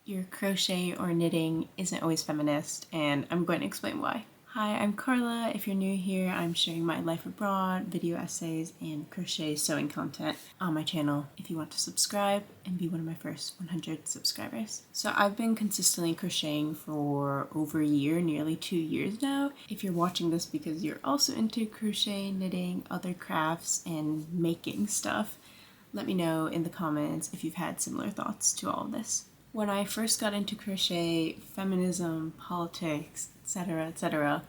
Your crochet or knitting isn't always feminist, and I'm going to explain why. Hi, I'm Carla. If you're new here, I'm sharing my life abroad, video essays, and crochet sewing content on my channel if you want to subscribe and be one of my first 100 subscribers. So I've been consistently crocheting for over a year, nearly 2 years now. If you're watching this because you're also into crochet, knitting, other crafts, and making stuff, let me know in the comments if you've had similar thoughts to all of this. When I first got into crochet, feminism, politics, etc.,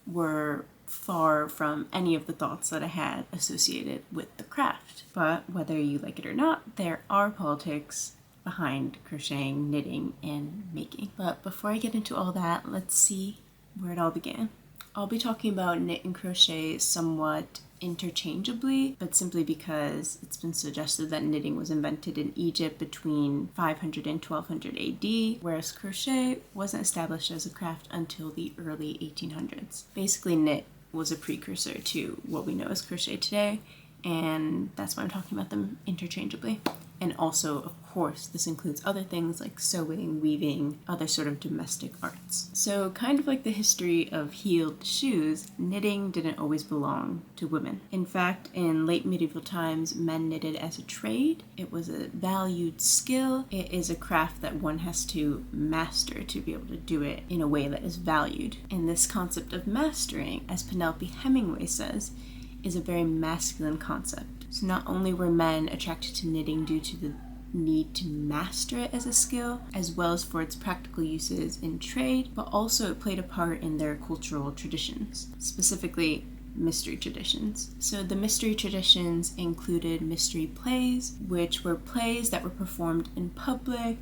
were far from any of the thoughts that I had associated with the craft. But whether you like it or not, there are politics behind crocheting, knitting, and making. But before I get into all that, let's see where it all began. I'll be talking about knit and crochet somewhat interchangeably, but simply because it's been suggested that knitting was invented in Egypt between 500 and 1200 AD, whereas crochet wasn't established as a craft until the early 1800s. Basically, knit was a precursor to what we know as crochet today, and that's why I'm talking about them interchangeably. And also, of course, this includes other things like sewing, weaving, other sort of domestic arts. So kind of like the history of heeled shoes, knitting didn't always belong to women. In fact, in late medieval times, men knitted as a trade. It was a valued skill. It is a craft that one has to master to be able to do it in a way that is valued. And this concept of mastering, as Penelope Hemingway says, is a very masculine concept. So not only were men attracted to knitting due to the need to master it as a skill, as well as for its practical uses in trade, but also it played a part in their cultural traditions, specifically mystery traditions. So the mystery traditions included mystery plays, which were plays that were performed in public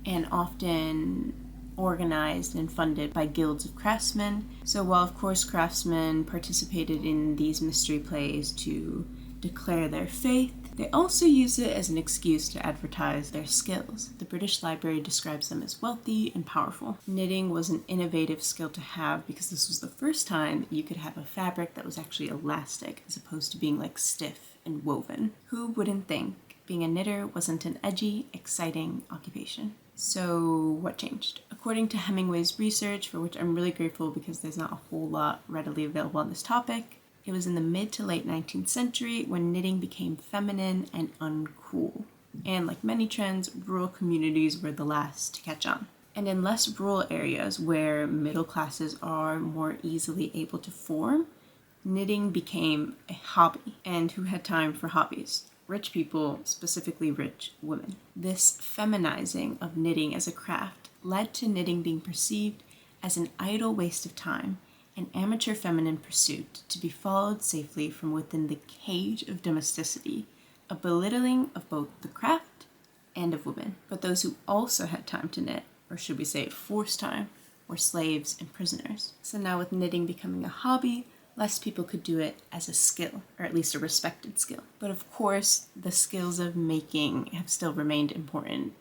and often organized and funded by guilds of craftsmen. So while of course craftsmen participated in these mystery plays to declare their faith, they also used it as an excuse to advertise their skills. The British Library describes them as wealthy and powerful. Knitting was an innovative skill to have because this was the first time that you could have a fabric that was actually elastic as opposed to being like stiff and woven. Who wouldn't think being a knitter wasn't an edgy, exciting occupation? So what changed? According to Hemingway's research, for which I'm really grateful because there's not a whole lot readily available on this topic, it was in the mid to late 19th century when knitting became feminine and uncool. And like many trends, rural communities were the last to catch on. And in less rural areas where middle classes are more easily able to form, knitting became a hobby. And who had time for hobbies? Rich people, specifically rich women. This feminizing of knitting as a craft led to knitting being perceived as an idle waste of time, an amateur feminine pursuit to be followed safely from within the cage of domesticity, a belittling of both the craft and of women. But those who also had time to knit, or should we say forced time, were slaves and prisoners. So now with knitting becoming a hobby, less people could do it as a skill, or at least a respected skill. But of course, the skills of making have still remained important,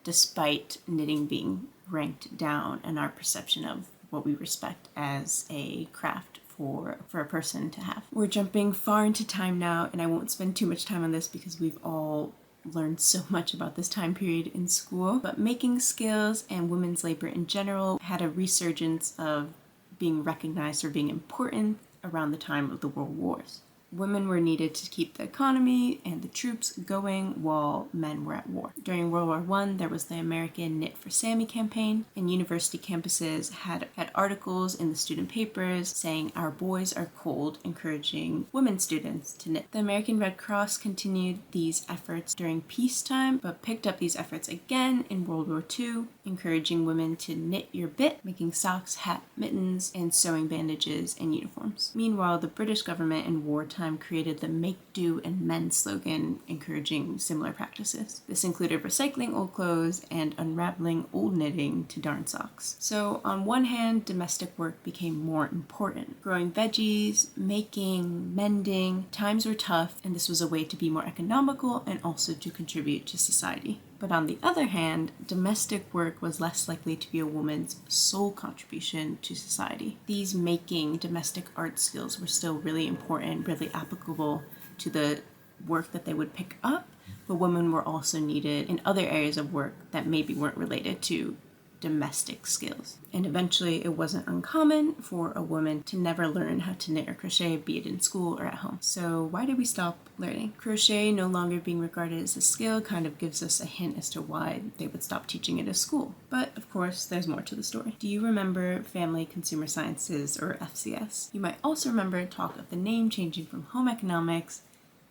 despite knitting being ranked down in our perception of what we respect as a craft for a person to have. We're jumping far into time now, and I won't spend too much time on this because we've all learned so much about this time period in school. But making skills and women's labor in general had a resurgence of being recognized or being important around the time of the World Wars. Women were needed to keep the economy and the troops going while men were at war. During World War I, there was the American Knit for Sammy campaign, and university campuses had articles in the student papers saying, "Our boys are cold," encouraging women students to knit. The American Red Cross continued these efforts during peacetime, but picked up these efforts again in World War II, encouraging women to knit your bit, making socks, hat, mittens, and sewing bandages and uniforms. Meanwhile, the British government in wartime created the Make Do and Mend slogan, encouraging similar practices. This included recycling old clothes and unraveling old knitting to darn socks. So on one hand, domestic work became more important. Growing veggies, making, mending, times were tough, and this was a way to be more economical and also to contribute to society. But on the other hand, domestic work was less likely to be a woman's sole contribution to society. These making domestic art skills were still really important, really applicable to the work that they would pick up, but women were also needed in other areas of work that maybe weren't related to domestic skills. And eventually it wasn't uncommon for a woman to never learn how to knit or crochet, be it in school or at home. So why did we stop learning? Crochet no longer being regarded as a skill kind of gives us a hint as to why they would stop teaching it at school. But of course, there's more to the story. Do you remember Family Consumer Sciences, or FCS? You might also remember talk of the name changing from Home Economics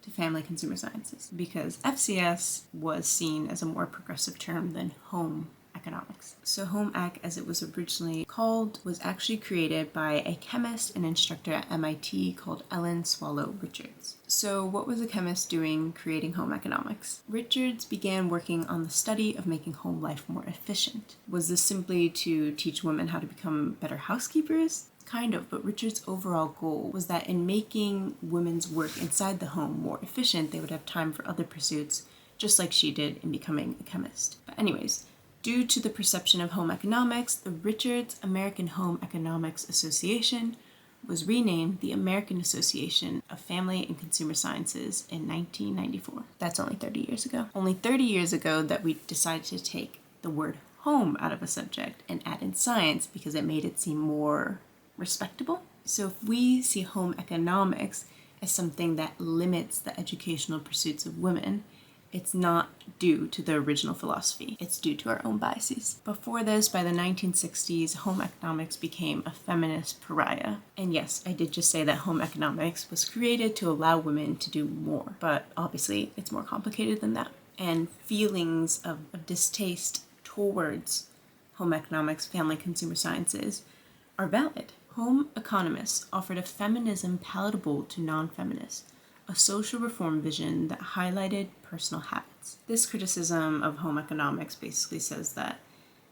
to Family Consumer Sciences, because FCS was seen as a more progressive term than Home Economics. So Home Ec, as it was originally called, was actually created by a chemist and instructor at MIT called Ellen Swallow Richards. So what was a chemist doing creating home economics? Richards began working on the study of making home life more efficient. Was this simply to teach women how to become better housekeepers? Kind of, but Richards' overall goal was that in making women's work inside the home more efficient, they would have time for other pursuits, just like she did in becoming a chemist. But anyways, due to the perception of home economics, the Richards American Home Economics Association was renamed the American Association of Family and Consumer Sciences in 1994. That's only 30 years ago. Only 30 years ago that we decided to take the word home out of a subject and add in science because it made it seem more respectable. So if we see home economics as something that limits the educational pursuits of women, it's not due to the original philosophy. It's due to our own biases. Before this, by the 1960s, home economics became a feminist pariah. And yes, I did just say that home economics was created to allow women to do more, but obviously it's more complicated than that. And feelings of distaste towards home economics, family consumer sciences, are valid. Home economists offered a feminism palatable to non-feminists, a social reform vision that highlighted personal habits. This criticism of home economics basically says that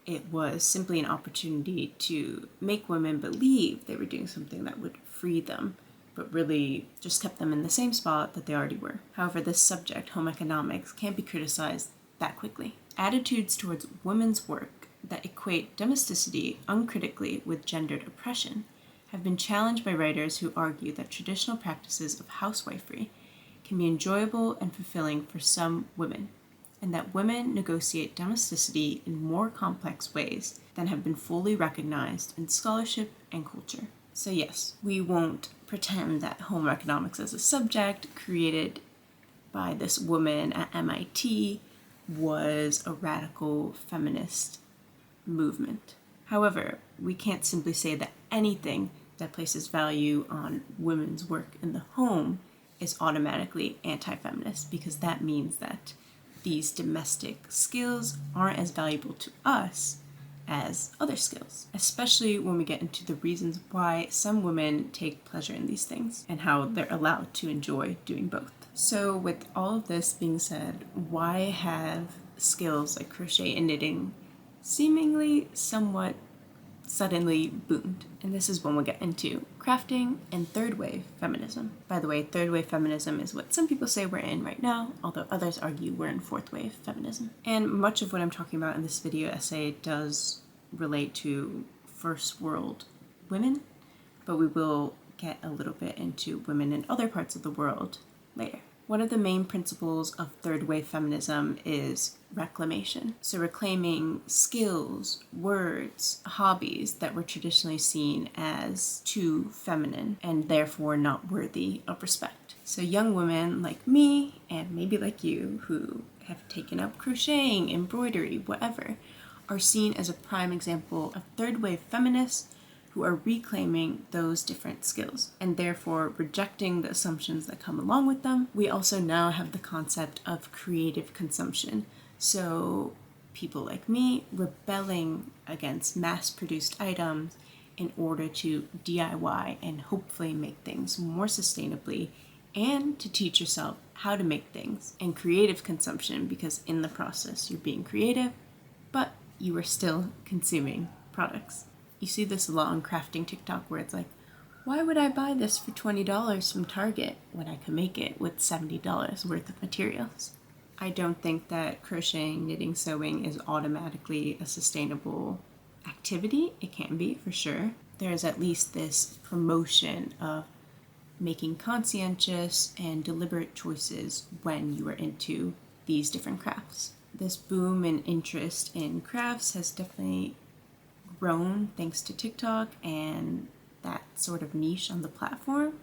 it was simply an opportunity to make women believe they were doing something that would free them, but really just kept them in the same spot that they already were. However, this subject, home economics, can't be criticized that quickly. Attitudes towards women's work that equate domesticity uncritically with gendered oppression have been challenged by writers who argue that traditional practices of housewifery can be enjoyable and fulfilling for some women, and that women negotiate domesticity in more complex ways than have been fully recognized in scholarship and culture. So yes, we won't pretend that home economics as a subject created by this woman at MIT was a radical feminist movement. However, we can't simply say that anything that places value on women's work in the home is automatically anti-feminist, because that means that these domestic skills aren't as valuable to us as other skills, especially when we get into the reasons why some women take pleasure in these things and how they're allowed to enjoy doing both. So with all of this being said, why have skills like crochet and knitting seemingly somewhat suddenly boomed? And this is when we'll get into crafting and third wave feminism. By the way, third wave feminism is what some people say we're in right now, although others argue we're in fourth wave feminism. And much of what I'm talking about in this video essay does relate to first world women, but we will get a little bit into women in other parts of the world later. One of the main principles of third wave feminism is reclamation. So reclaiming skills, words, hobbies that were traditionally seen as too feminine and therefore not worthy of respect. So young women like me, and maybe like you, who have taken up crocheting, embroidery, whatever, are seen as a prime example of third wave feminists who are reclaiming those different skills and therefore rejecting the assumptions that come along with them. We also now have the concept of creative consumption. So people like me rebelling against mass-produced items in order to DIY and hopefully make things more sustainably, and to teach yourself how to make things, and creative consumption, because in the process you're being creative, but you are still consuming products. You see this a lot on crafting TikTok where it's like, why would I buy this for $20 from Target when I could make it with $70 worth of materials? I don't think that crocheting, knitting, sewing is automatically a sustainable activity. It can be, for sure. There is at least this promotion of making conscientious and deliberate choices when you are into these different crafts. This boom in interest in crafts has definitely grown thanks to TikTok and that sort of niche on the platform,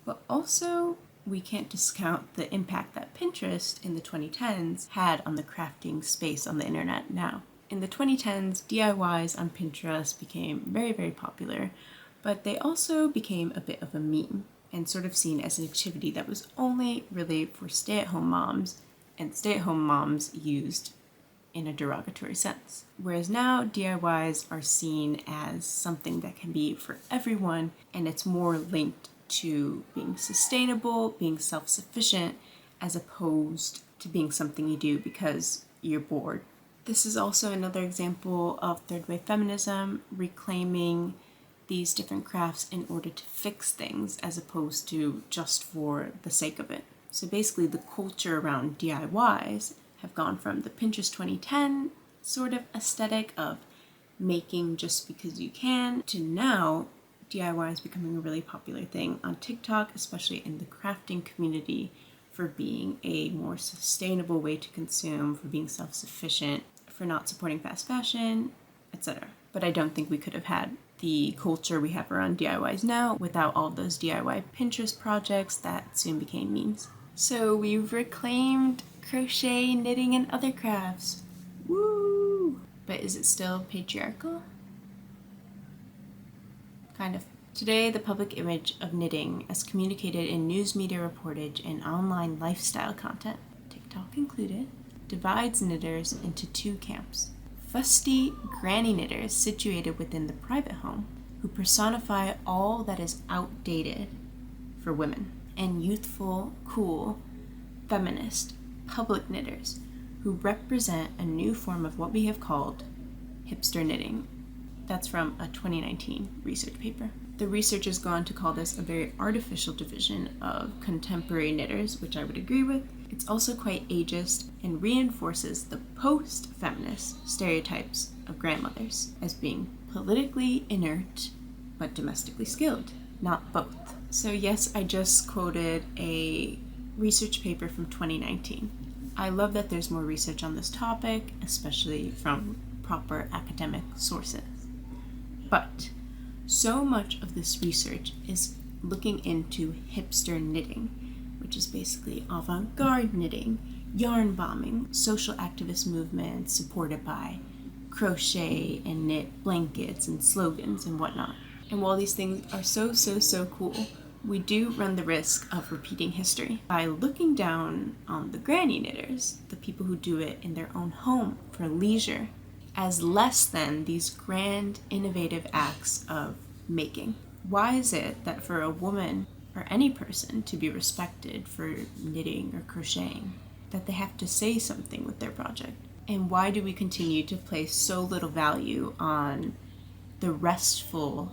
but also we can't discount the impact that Pinterest in the 2010s had on the crafting space on the internet now. In the 2010s, DIYs on Pinterest became very, very popular, but they also became a bit of a meme and sort of seen as an activity that was only really for stay-at-home moms, and stay-at-home moms used in a derogatory sense. Whereas now DIYs are seen as something that can be for everyone, and it's more linked to being sustainable, being self-sufficient, as opposed to being something you do because you're bored. This is also another example of third wave feminism reclaiming these different crafts in order to fix things as opposed to just for the sake of it. So basically the culture around DIYs have gone from the Pinterest 2010 sort of aesthetic of making just because you can to now DIY is becoming a really popular thing on TikTok, especially in the crafting community, for being a more sustainable way to consume, for being self-sufficient, for not supporting fast fashion, etc. But I don't think we could have had the culture we have around DIYs now without all those DIY Pinterest projects that soon became memes. So we've reclaimed crochet, knitting, and other crafts. Woo! But is it still patriarchal? Kind of. Today, the public image of knitting, as communicated in news media reportage and online lifestyle content, TikTok included, divides knitters into two camps. Fusty granny knitters situated within the private home, who personify all that is outdated for women, and youthful, cool, feminist, public knitters, who represent a new form of what we have called hipster knitting. That's from a 2019 research paper. The researchers go on to call this a very artificial division of contemporary knitters, which I would agree with. It's also quite ageist and reinforces the post-feminist stereotypes of grandmothers as being politically inert but domestically skilled, not both. So yes, I just quoted a research paper from 2019. I love that there's more research on this topic, especially from proper academic sources. But so much of this research is looking into hipster knitting, which is basically avant-garde knitting, yarn bombing, social activist movements supported by crochet and knit blankets and slogans and whatnot. And while these things are so cool, we do run the risk of repeating history by looking down on the granny knitters, the people who do it in their own home for leisure, as less than these grand, innovative acts of making. Why is it that for a woman or any person to be respected for knitting or crocheting, that they have to say something with their project? And why do we continue to place so little value on the restful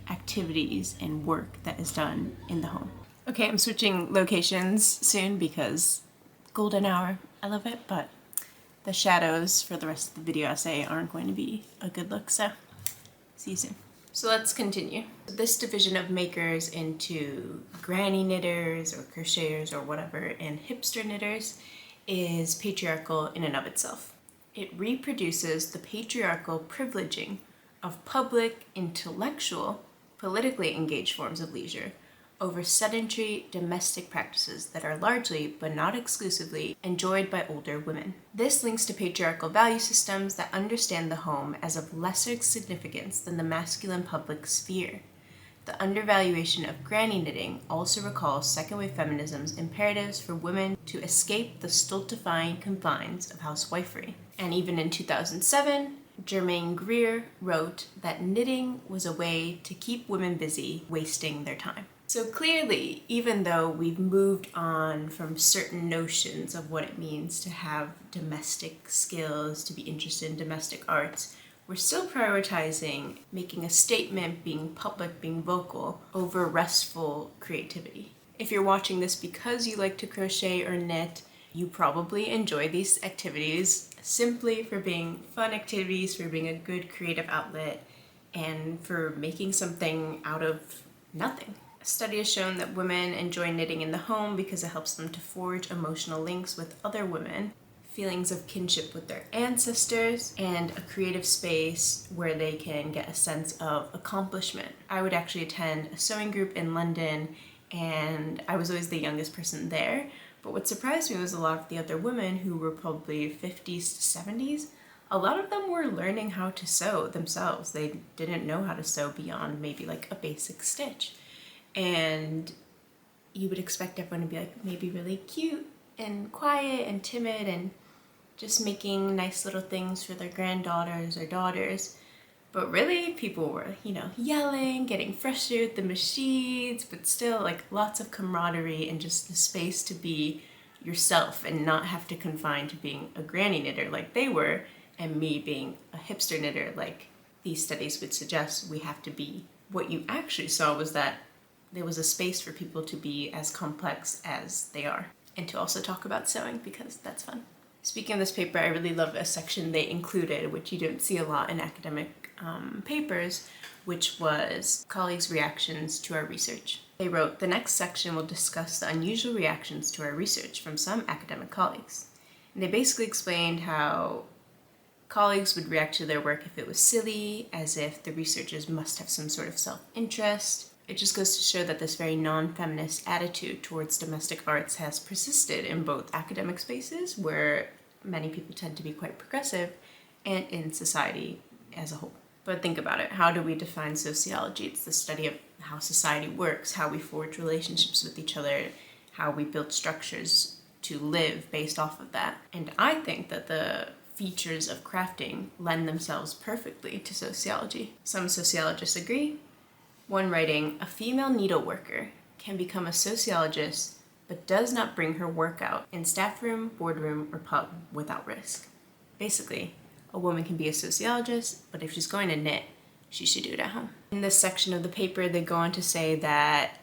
activities and work that is done in the home? Okay, I'm switching locations soon because golden hour, I love it, but the shadows for the rest of the video essay aren't going to be a good look, so see you soon. So let's continue. This division of makers into granny knitters or crocheters or whatever and hipster knitters is patriarchal in and of itself. It reproduces the patriarchal privileging of public, intellectual, politically engaged forms of leisure over sedentary domestic practices that are largely, but not exclusively, enjoyed by older women. This links to patriarchal value systems that understand the home as of lesser significance than the masculine public sphere. The undervaluation of granny knitting also recalls second-wave feminism's imperatives for women to escape the stultifying confines of housewifery. And even in 2007, Germaine Greer wrote that knitting was a way to keep women busy, wasting their time. So clearly, even though we've moved on from certain notions of what it means to have domestic skills, to be interested in domestic arts, we're still prioritizing making a statement, being public, being vocal, over restful creativity. If you're watching this because you like to crochet or knit, you probably enjoy these activities simply for being fun activities, for being a good creative outlet, and for making something out of nothing. A study has shown that women enjoy knitting in the home because it helps them to forge emotional links with other women, feelings of kinship with their ancestors, and a creative space where they can get a sense of accomplishment. I would actually attend a sewing group in London, and I was always the youngest person there. But what surprised me was a lot of the other women, who were probably 50s to 70s, a lot of them were learning how to sew themselves. They didn't know how to sew beyond maybe like a basic stitch. And you would expect everyone to be like maybe really cute and quiet and timid and just making nice little things for their granddaughters or daughters. But really, people were, yelling, getting frustrated with the machines, but still like lots of camaraderie and just the space to be yourself and not have to confine to being a granny knitter like they were, and me being a hipster knitter like these studies would suggest we have to be. What you actually saw was that there was a space for people to be as complex as they are, and to also talk about sewing because that's fun. Speaking of this paper, I really love a section they included, which you don't see a lot in academic papers, which was colleagues' reactions to our research. They wrote, "The next section will discuss the unusual reactions to our research from some academic colleagues." And they basically explained how colleagues would react to their work if it was silly, as if the researchers must have some sort of self-interest. It just goes to show that this very non-feminist attitude towards domestic arts has persisted in both academic spaces, where many people tend to be quite progressive, and in society as a whole. But think about it. How do we define sociology? It's the study of how society works, how we forge relationships with each other, how we build structures to live based off of that. And I think that the features of crafting lend themselves perfectly to sociology. Some sociologists agree. One writing, "A female needleworker can become a sociologist but does not bring her work out in staff room, boardroom, or pub without risk." Basically, a woman can be a sociologist, but if she's going to knit, she should do it at home. In this section of the paper, they go on to say that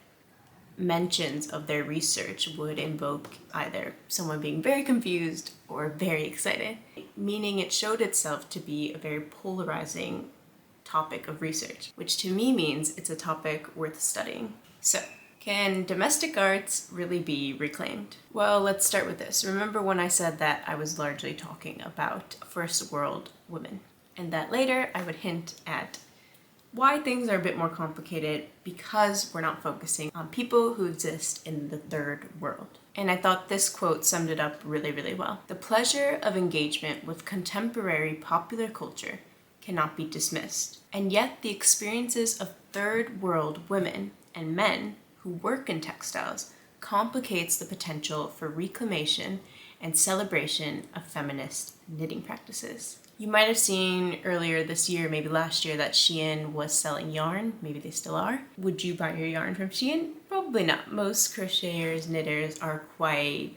mentions of their research would invoke either someone being very confused or very excited, meaning it showed itself to be a very polarizing topic of research, which to me means it's a topic worth studying. So, can domestic arts really be reclaimed? Well, let's start with this. Remember when I said that I was largely talking about first world women, and that later I would hint at why things are a bit more complicated because we're not focusing on people who exist in the third world. And I thought this quote summed it up really, really well. "The pleasure of engagement with contemporary popular culture cannot be dismissed, and yet the experiences of third world women and men who work in textiles complicates the potential for reclamation and celebration of feminist knitting practices." You might have seen earlier this year, maybe last year, that Shein was selling yarn. Maybe they still are. Would you buy your yarn from Shein? Probably not. Most crocheters, knitters are quite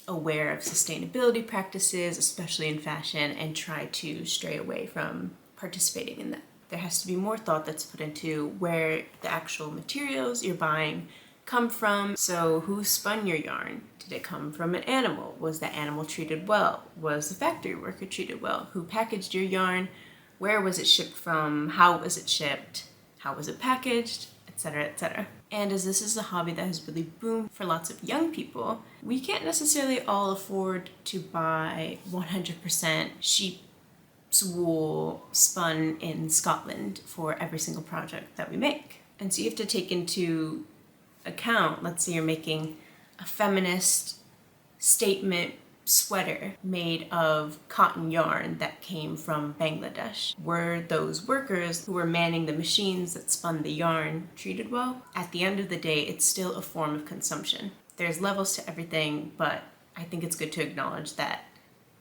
aware of sustainability practices, especially in fashion, and try to stray away from participating in that. There has to be more thought that's put into where the actual materials you're buying come from. So who spun your yarn? Did it come from an animal? Was that animal treated well? Was the factory worker treated well? Who packaged your yarn? Where was it shipped from? How was it shipped? How was it packaged? Etc., etc. And as this is a hobby that has really boomed for lots of young people, we can't necessarily all afford to buy 100% sheep's wool spun in Scotland for every single project that we make. And so you have to take into account, let's say you're making a feminist statement sweater made of cotton yarn that came from Bangladesh. Were those workers who were manning the machines that spun the yarn treated well? At the end of the day, it's still a form of consumption. There's levels to everything, but I think it's good to acknowledge that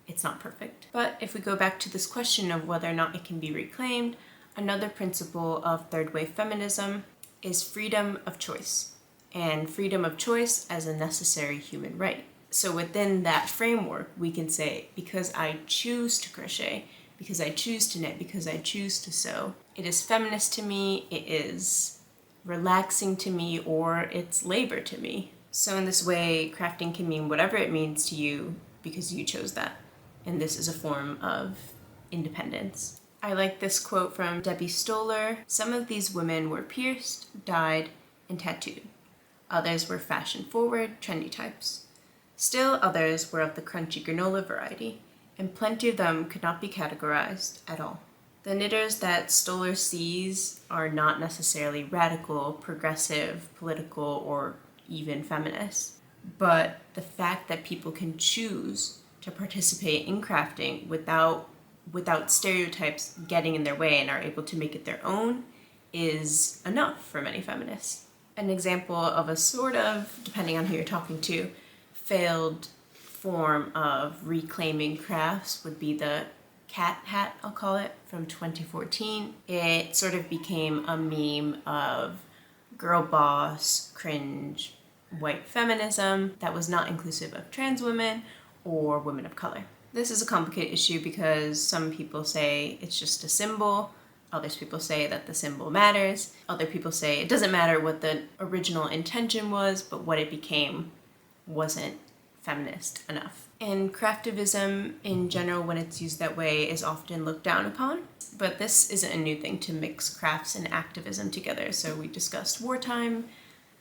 it's not perfect. But if we go back to this question of whether or not it can be reclaimed, another principle of third wave feminism is freedom of choice, and freedom of choice as a necessary human right. So within that framework, we can say, because I choose to crochet, because I choose to knit, because I choose to sew, it is feminist to me, it is relaxing to me, or it's labor to me. So in this way, crafting can mean whatever it means to you because you chose that. And this is a form of independence. I like this quote from Debbie Stoller. Some of these women were pierced, dyed, and tattooed. Others were fashion-forward, trendy types. Still others were of the crunchy granola variety, and plenty of them could not be categorized at all. The knitters that Stoller sees are not necessarily radical, progressive, political, or even feminist, but the fact that people can choose to participate in crafting without stereotypes getting in their way and are able to make it their own is enough for many feminists. An example of a sort of, depending on who you're talking to, failed form of reclaiming crafts would be the cat hat, I'll call it, from 2014. It sort of became a meme of girl boss, cringe, white feminism that was not inclusive of trans women or women of color. This is a complicated issue because some people say it's just a symbol, other people say that the symbol matters, other people say it doesn't matter what the original intention was, but what it became wasn't feminist enough. And craftivism in general, when it's used that way, is often looked down upon. But this isn't a new thing to mix crafts and activism together. So we discussed wartime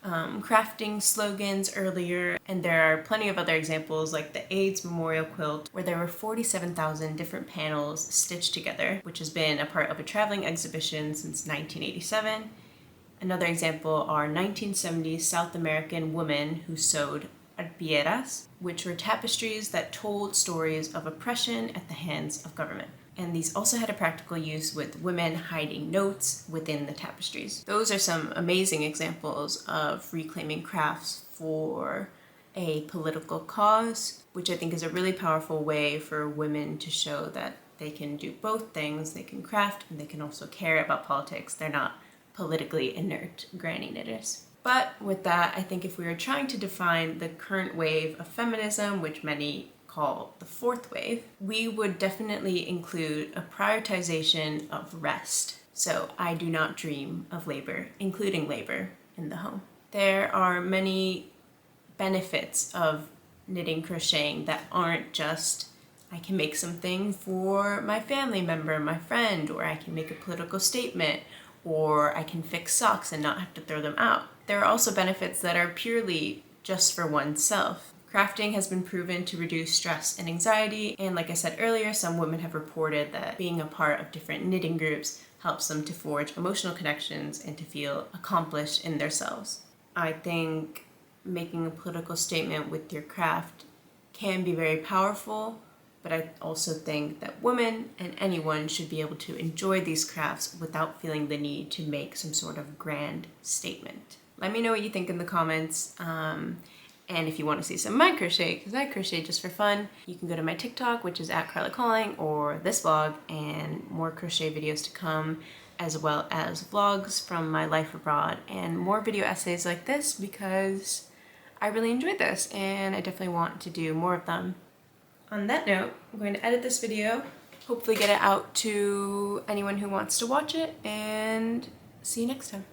crafting slogans earlier, and there are plenty of other examples like the AIDS memorial quilt, where there were 47,000 different panels stitched together, which has been a part of a traveling exhibition since 1987. Another example are 1970s South American women who sewed arpilleras, which were tapestries that told stories of oppression at the hands of government. And these also had a practical use with women hiding notes within the tapestries. Those are some amazing examples of reclaiming crafts for a political cause, which I think is a really powerful way for women to show that they can do both things. They can craft and they can also care about politics. They're not politically inert granny knitters. But with that, I think if we are trying to define the current wave of feminism, which many call the fourth wave, we would definitely include a prioritization of rest. So I do not dream of labor, including labor in the home. There are many benefits of knitting, crocheting that aren't just I can make something for my family member, my friend, or I can make a political statement, or I can fix socks and not have to throw them out. There are also benefits that are purely just for oneself. Crafting has been proven to reduce stress and anxiety, and like I said earlier, some women have reported that being a part of different knitting groups helps them to forge emotional connections and to feel accomplished in themselves. I think making a political statement with your craft can be very powerful, but I also think that women and anyone should be able to enjoy these crafts without feeling the need to make some sort of grand statement. Let me know what you think in the comments. And if you want to see some of my crochet, because I crochet just for fun, you can go to my TikTok, which is @CarlaCalling, or this vlog, and more crochet videos to come, as well as vlogs from my life abroad, and more video essays like this because I really enjoyed this, and I definitely want to do more of them. On that note, I'm going to edit this video, hopefully get it out to anyone who wants to watch it, and see you next time.